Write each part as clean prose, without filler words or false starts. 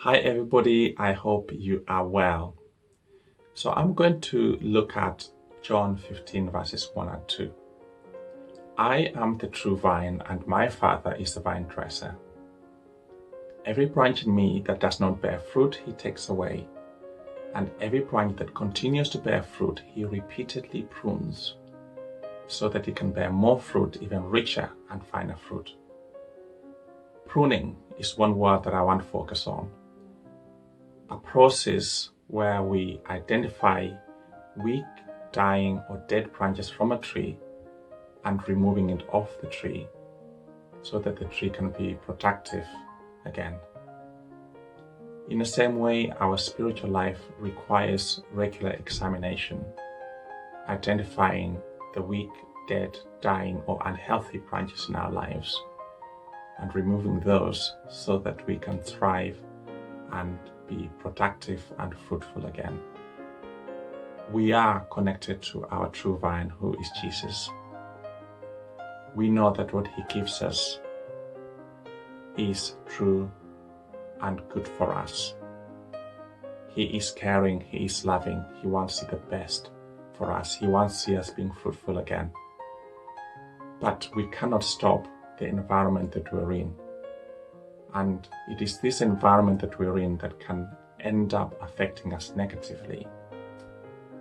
Hi everybody, I hope you are well. So I'm going to look at John 15 verses 1 and 2. I am the true vine and my Father is the vine dresser. Every branch in me that does not bear fruit he takes away, and every branch that continues to bear fruit he repeatedly prunes, so that it can bear more fruit, even richer and finer fruit. Pruning is one word that I want to focus on. A process where we identify weak, dying or dead branches from a tree and removing it off the tree so that the tree can be productive again. In the same way, our spiritual life requires regular examination, identifying the weak, dead, dying or unhealthy branches in our lives and removing those so that we can thrive and be productive and fruitful again. We are connected to our true vine, who is Jesus. We know that what he gives us is true and good for us. He is caring, he is loving, he wants to see the best for us. He wants to see us being fruitful again. But we cannot stop the environment that we're in. And it is this environment that we're in that can end up affecting us negatively,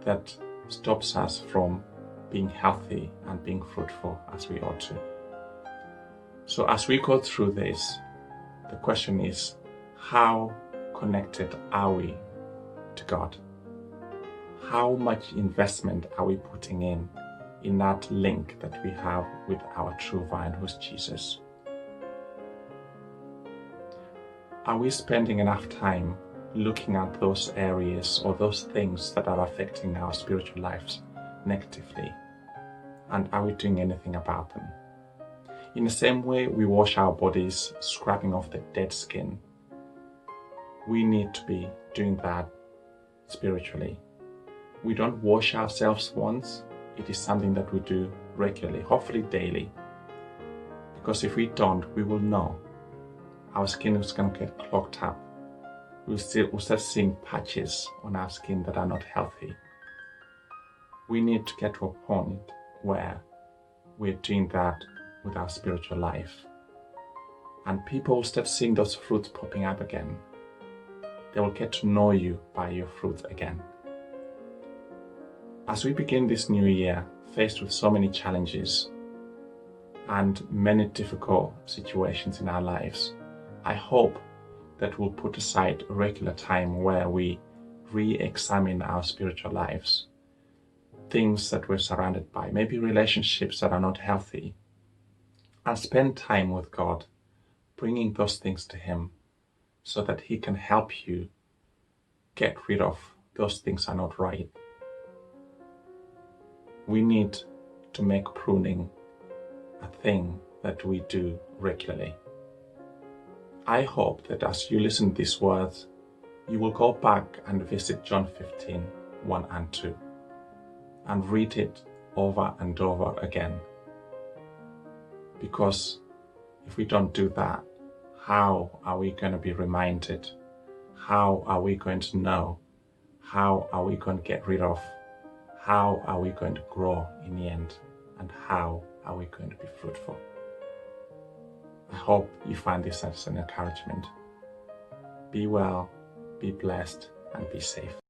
that stops us from being healthy and being fruitful as we ought to. So as we go through this, the question is, how connected are we to God? How much investment are we putting in that link that we have with our true vine, who's Jesus? Are we spending enough time looking at those areas or those things that are affecting our spiritual lives negatively? And are we doing anything about them? In the same way we wash our bodies, scrubbing off the dead skin, we need to be doing that spiritually. We don't wash ourselves once. It is something that we do regularly, hopefully daily. Because if we don't, we will know. Our skin is going to get clogged up. We'll start seeing patches on our skin that are not healthy. We need to get to a point where we're doing that with our spiritual life. And people will start seeing those fruits popping up again. They will get to know you by your fruits again. As we begin this new year, faced with so many challenges and many difficult situations in our lives, I hope that we'll put aside a regular time where we re-examine our spiritual lives, things that we're surrounded by, maybe relationships that are not healthy, and spend time with God, bringing those things to him so that he can help you get rid of those things that are not right. We need to make pruning a thing that we do regularly. I hope that as you listen to these words, you will go back and visit John 15, 1 and 2, and read it over and over again. Because if we don't do that, how are we going to be reminded? How are we going to know? How are we going to get rid of? How are we going to grow in the end? And how are we going to be fruitful? I hope you find this as an encouragement. Be well, be blessed, and be safe.